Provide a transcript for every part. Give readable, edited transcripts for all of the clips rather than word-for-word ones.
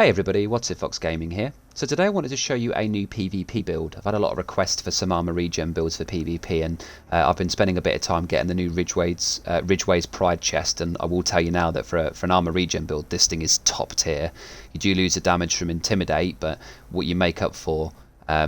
Hey everybody, what's it, Fox Gaming here. So today I wanted to show you a new PvP build. I've had a lot of requests for some armour regen builds for PvP, and I've been spending a bit of time getting the new Ridgeway's Pride chest, and I will tell you now that for an armour regen build, this thing is top tier. You do lose the damage from Intimidate, but what you make up for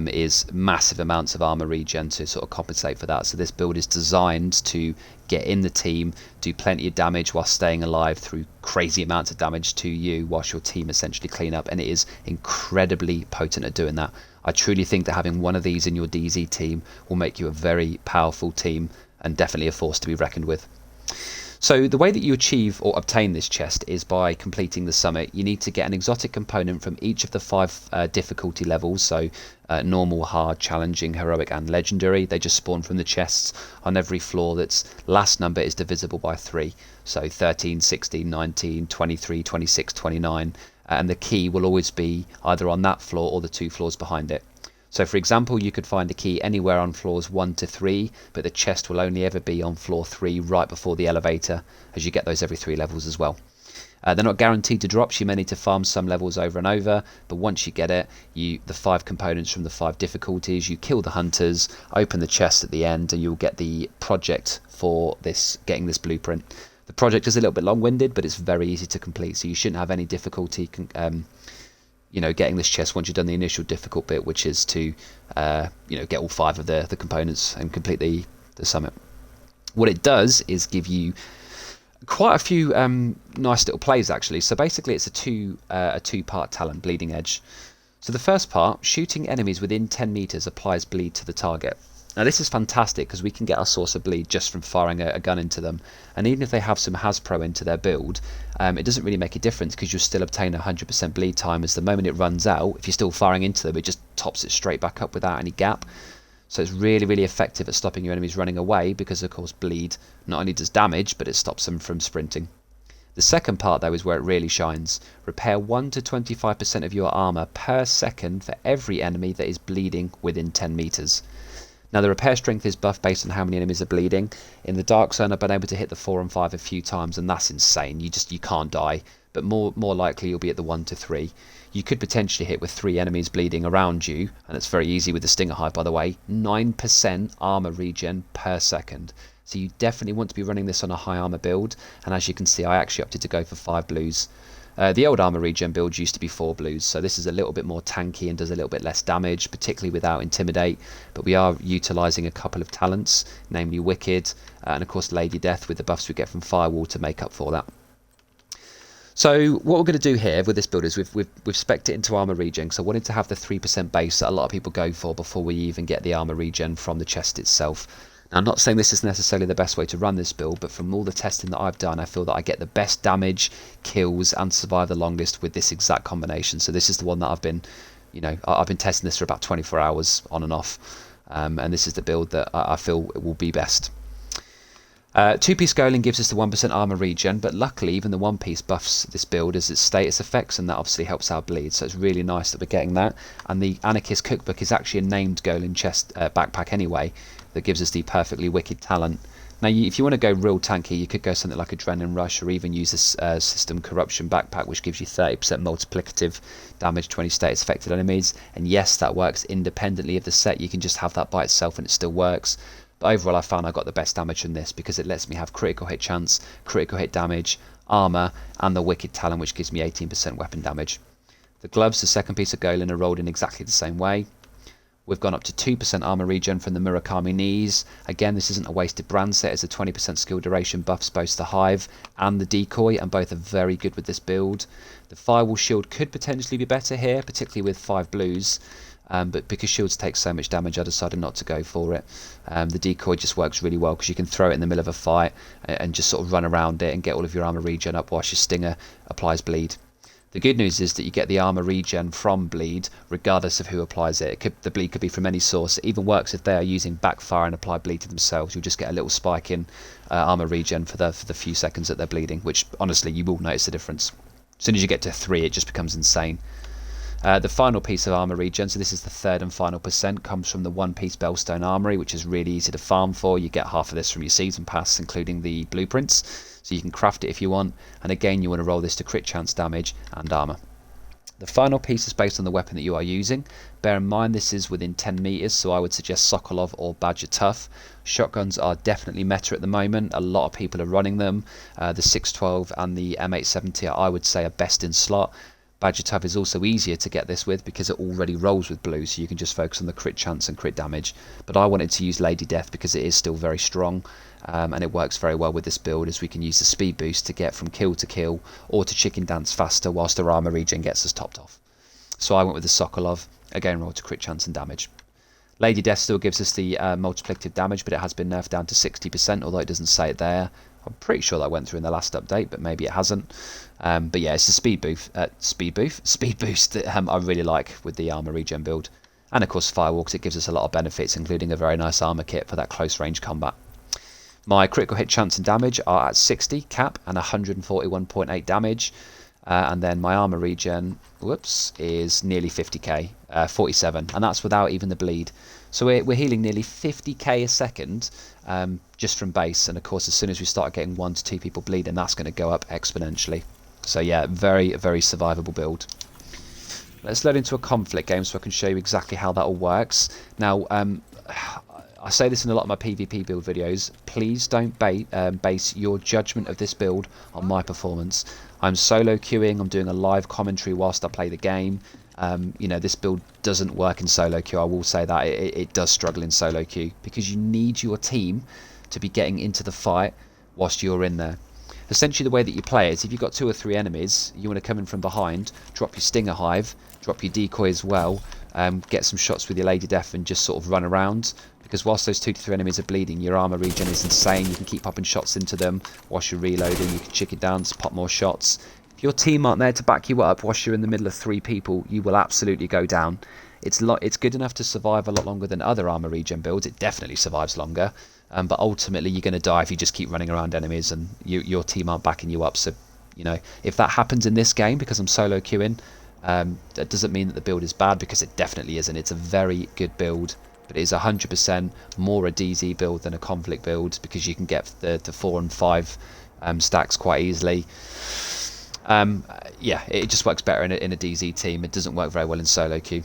is massive amounts of armour regen to sort of compensate for that. So this build is designed to get in the team, do plenty of damage while staying alive through crazy amounts of damage to you whilst your team essentially clean up, and it is incredibly potent at doing that. I truly think that having one of these in your DZ team will make you a very powerful team and definitely a force to be reckoned with. So the way that you achieve or obtain this chest is by completing the summit. You need to get an exotic component from each of the 5 difficulty levels, so normal, hard, challenging, heroic and legendary. They just spawn from the chests on every floor that's last number is divisible by 3. So 13, 16, 19, 23, 26, 29, and the key will always be either on that floor or the 2 floors behind it. So for example, you could find a key anywhere on floors 1 to 3, but the chest will only ever be on floor 3 right before the elevator, as you get those every 3 levels as well. They're not guaranteed to drop, so you may need to farm some levels over and over, but once you get it, the 5 components from the 5 difficulties, you kill the hunters, open the chest at the end, and you'll get the project for getting this blueprint. The project is a little bit long-winded, but it's very easy to complete, so you shouldn't have any difficulty getting this chest once you've done the initial difficult bit, which is to get all 5 of the components and complete the summit. What it does is give you quite a few nice little plays actually. So basically it's a two-part talent, Bleeding Edge. So the first part, shooting enemies within 10 meters applies bleed to the target. Now this is fantastic because we can get our source of bleed just from firing a gun into them, and even if they have some Hasbro into their build, it doesn't really make a difference because you'll still obtain 100% bleed time, as the moment it runs out, if you're still firing into them, it just tops it straight back up without any gap. So it's really, really effective at stopping your enemies running away because of course bleed not only does damage, but it stops them from sprinting. The second part though is where it really shines. Repair 1 to 25% of your armour per second for every enemy that is bleeding within 10 meters. Now the repair strength is buffed based on how many enemies are bleeding. In the Dark Zone I've been able to hit the 4 and 5 a few times, and that's insane. You can't die, but more likely you'll be at the 1 to 3. You could potentially hit with 3 enemies bleeding around you, and it's very easy with the Stinger Hive by the way. 9% armour regen per second. So you definitely want to be running this on a high armour build, and as you can see I actually opted to go for 5 blues. The old armour regen build used to be 4 blues, so this is a little bit more tanky and does a little bit less damage, particularly without Intimidate, but we are utilising a couple of talents, namely Wicked, and of course Lady Death with the buffs we get from Firewall to make up for that. So what we're going to do here with this build is we've spec'd it into armour regen, because I wanted to have the 3% base that a lot of people go for before we even get the armour regen from the chest itself. Now, I'm not saying this is necessarily the best way to run this build, but from all the testing that I've done, I feel that I get the best damage, kills, and survive the longest with this exact combination. So this is the one that I've been testing this for about 24 hours on and off, and this is the build that I feel it will be best. 2-piece Golem gives us the 1% armour regen, but luckily even the 1-piece buffs this build as its status effects, and that obviously helps our bleed, so it's really nice that we're getting that. And the Anarchist Cookbook is actually a named Golem chest backpack anyway, that gives us the perfectly wicked talent. Now if you want to go real tanky, you could go something like Adrenaline Rush, or even use this System Corruption backpack, which gives you 30% multiplicative damage to any status affected enemies, and yes, that works independently of the set. You can just have that by itself and it still works. But overall I found I got the best damage from this because it lets me have critical hit chance, critical hit damage, armour, and the wicked talent, which gives me 18% weapon damage. The gloves, the second piece of Golem, are rolled in exactly the same way. We've gone up to 2% armour regen from the Murakami knees. Again, this isn't a wasted brand set, it's a 20% skill duration buffs both the Hive and the Decoy, and both are very good with this build. The Firewall shield could potentially be better here, particularly with 5 blues. But because shields take so much damage, I decided not to go for it. The Decoy just works really well because you can throw it in the middle of a fight and just sort of run around it and get all of your armour regen up whilst your Stinger applies bleed. The good news is that you get the armour regen from bleed regardless of who applies it. The bleed could be from any source. It even works if they are using backfire and apply bleed to themselves. You'll just get a little spike in armour regen for the few seconds that they're bleeding, which honestly you will notice the difference. As soon as you get to 3 it just becomes insane. The final piece of armour regen, so this is the 3rd and final percent, comes from the 1-piece Bellstone Armory, which is really easy to farm for. You get half of this from your season pass, including the blueprints, so you can craft it if you want, and again you want to roll this to crit chance damage and armour. The final piece is based on the weapon that you are using. Bear in mind this is within 10 meters, so I would suggest Sokolov or Badger Tough. Shotguns are definitely meta at the moment. A lot of people are running them. The 612 and the M870 I would say are best in slot. Badger Tough is also easier to get this with because it already rolls with blue, so you can just focus on the crit chance and crit damage. But I wanted to use Lady Death because it is still very strong, and it works very well with this build, as we can use the speed boost to get from kill to kill or to chicken dance faster whilst our armour regen gets us topped off. So I went with the Sokolov, again roll to crit chance and damage. Lady Death still gives us the multiplicative damage, but it has been nerfed down to 60%, although it doesn't say it there. I'm pretty sure that went through in the last update, but maybe it hasn't. But yeah, it's the speed boost that I really like with the armour regen build. And of course Firewall, because it gives us a lot of benefits, including a very nice armour kit for that close range combat. My critical hit chance and damage are at 60 cap and 141.8 damage. And then my armour regen, is nearly 50k, 47, and that's without even the bleed. So we're healing nearly 50k a second just from base, and of course as soon as we start getting 1 to 2 people bleeding, that's going to go up exponentially. So yeah, very survivable build. Let's load into a conflict game so I can show you exactly how that all works. Now, I say this in a lot of my PvP build videos, please don't base your judgment of this build on my performance. I'm solo queuing, I'm doing a live commentary whilst I play the game. You know, this build doesn't work in solo queue, I will say that. It does struggle in solo queue, because you need your team to be getting into the fight whilst you're in there. Essentially the way that you play is, if you've got 2 or 3 enemies, you want to come in from behind, drop your Stinger Hive, drop your decoy as well, get some shots with your Lady Death and just sort of run around. Because whilst those 2 to 3 enemies are bleeding, your armour regen is insane. You can keep popping shots into them whilst you're reloading. You can chicken dance, pop more shots. If your team aren't there to back you up whilst you're in the middle of 3 people, you will absolutely go down. It's good enough to survive a lot longer than other armour regen builds. It definitely survives longer. But ultimately you're going to die if you just keep running around enemies and your team aren't backing you up. So, you know, if that happens in this game, because I'm solo queuing, that doesn't mean that the build is bad, because it definitely isn't. It's a very good build. But it is 100% more a DZ build than a conflict build, because you can get the 4 and 5 stacks quite easily. Yeah, it just works better in a DZ team. It doesn't work very well in solo queue.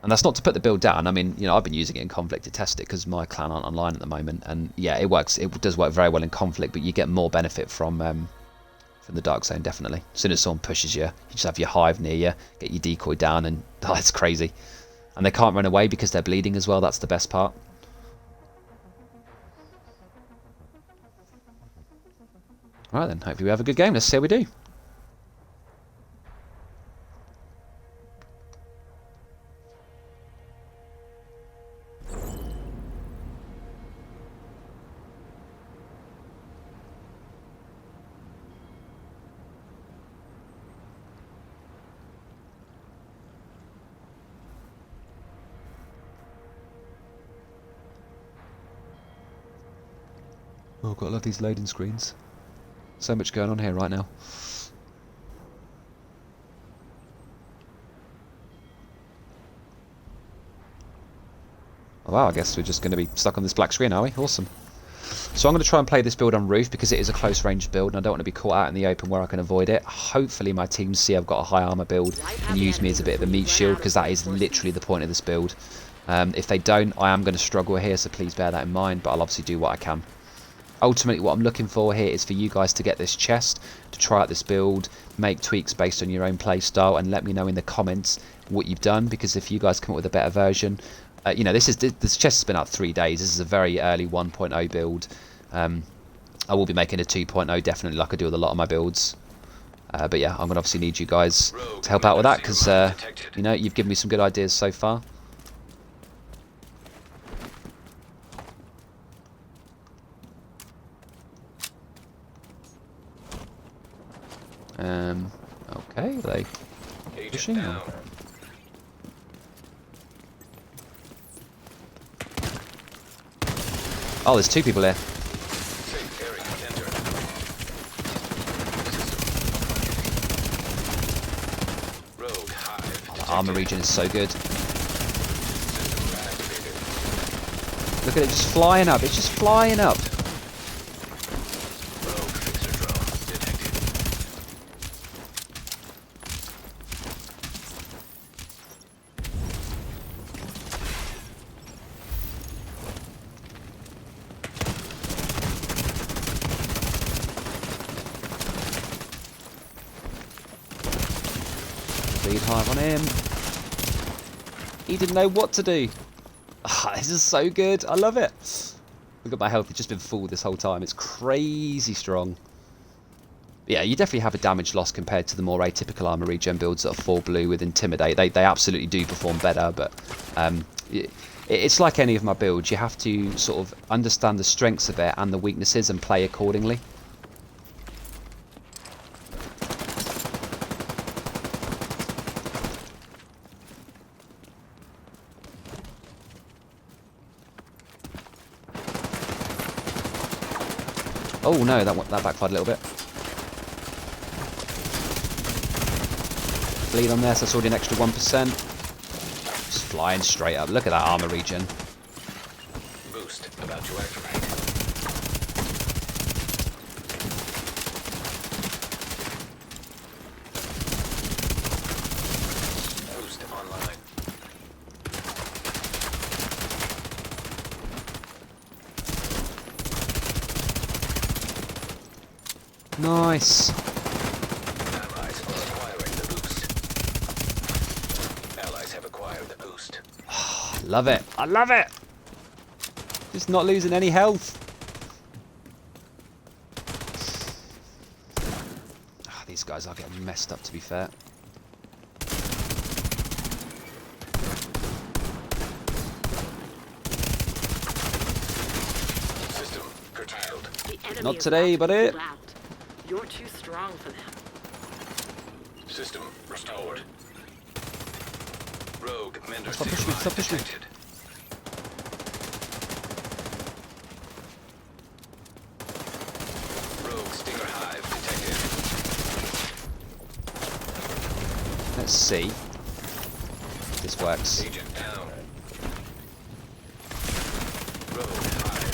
And that's not to put the build down. I mean, you know, I've been using it in conflict to test it because my clan aren't online at the moment. And yeah, it works. It does work very well in conflict, but you get more benefit from the dark zone, definitely. As soon as someone pushes you, you just have your hive near you, get your decoy down, and oh, it's crazy. And they can't run away because they're bleeding as well. That's the best part. Alright then, hopefully we have a good game. Let's see how we do. Oh, gotta love these loading screens. So much going on here right now. Oh, wow, I guess we're just going to be stuck on this black screen, are we? Awesome. So I'm going to try and play this build on roof, because it is a close range build and I don't want to be caught out in the open where I can avoid it. Hopefully my team see I've got a high armour build and use me as a bit of a meat shield, because that is literally the point of this build. If they don't, I am going to struggle here, so please bear that in mind, but I'll obviously do what I can. Ultimately what I'm looking for here is for you guys to get this chest, to try out this build, make tweaks based on your own play style, and let me know in the comments what you've done, because if you guys come up with a better version, you know, this chest has been out 3 days. This is a very early 1.0 build. I will be making a 2.0 definitely, like I do with a lot of my builds. But yeah, I'm going to obviously need you guys to help out with that, because you know, you've given me some good ideas so far. Okay, are they pushing? Oh, there's 2 people here. Oh, the armour regen is so good. Look at it just flying up. It's just flying up. Speed hive on him. He didn't know what to do. This is so good. I love it. Look at my health. It's just been full this whole time. It's crazy strong. Yeah, you definitely have a damage loss compared to the more atypical armour regen builds that are 4 blue with Intimidate. They absolutely do perform better, but it's like any of my builds. You have to sort of understand the strengths of it and the weaknesses and play accordingly. Oh no, that backfired a little bit. Bleed on there, so that's already an extra 1%. Just flying straight up. Look at that armour regen. Boost about to activate. Boost online. Nice. Allies are acquiring the boost. Allies have acquired the boost. Love it. I love it. Just not losing any health. These guys are getting messed up, to be fair. System curtailed. Not today, buddy. You're too strong for them. System restored. Rogue Mender Stop pushing me, stop pushing me. detected. Rogue Stinger Hive detected. Let's see if this works. Agent down. Rogue Hive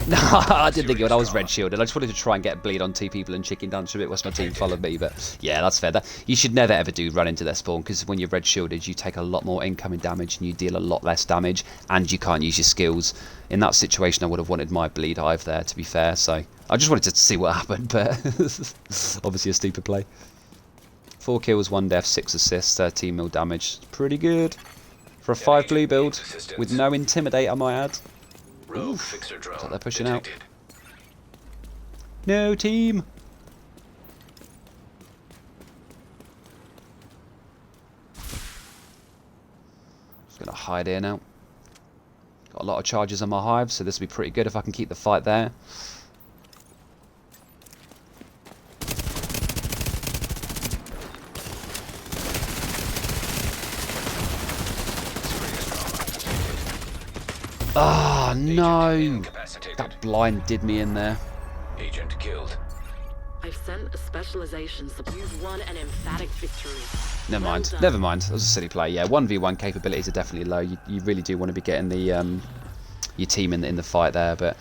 No, I didn't think it would. I was red shielded. I just wanted to try and get bleed on 2 people and chicken dance a bit once my team followed me. But yeah, that's fair. You should never ever run into their spawn, because when you're red shielded, you take a lot more incoming damage and you deal a lot less damage, and you can't use your skills. In that situation, I would have wanted my bleed hive there, to be fair. So I just wanted to see what happened, but obviously a stupid play. 4 kills, 1 death, 6 assists, 13 mil damage. Pretty good for a 5 blue build with no Intimidate, I might add. Rogue Fixer drone. Looks like they're pushing detected. out. No team. Just gonna hide here now. Got a lot of charges on my hive, so this will be pretty good if I can keep the fight there. Ah, no! That blind did me in there. Agent killed. I've sent a specialization. You've won an emphatic victory. Never mind. Never mind. That was a silly play. Yeah, 1v1 capabilities are definitely low. You really do want to be getting the your team in the fight there. But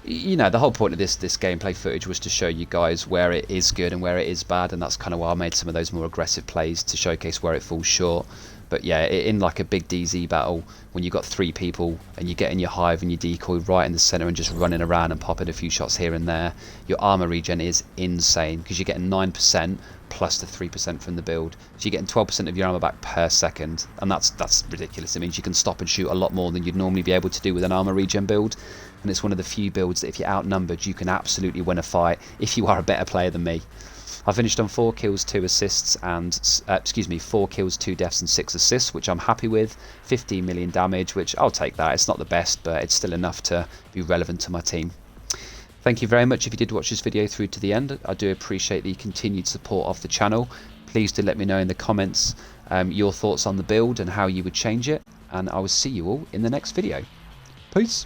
you know, the whole point of this gameplay footage was to show you guys where it is good and where it is bad, and that's kind of why I made some of those more aggressive plays to showcase where it falls short. But yeah, in like a big DZ battle, when you've got 3 people and you get in your hive and you decoy right in the centre and just running around and popping a few shots here and there, your armour regen is insane, because you're getting 9% plus the 3% from the build. So you're getting 12% of your armour back per second, and that's ridiculous. It means you can stop and shoot a lot more than you'd normally be able to do with an armour regen build. And it's one of the few builds that if you're outnumbered, you can absolutely win a fight if you are a better player than me. I finished on 4 kills, 2 assists, and 4 kills, 2 deaths, and 6 assists, which I'm happy with. 15 million damage, which I'll take that. It's not the best, but it's still enough to be relevant to my team. Thank you very much if you did watch this video through to the end. I do appreciate the continued support of the channel. Please do let me know in the comments your thoughts on the build and how you would change it, and I will see you all in the next video. Peace.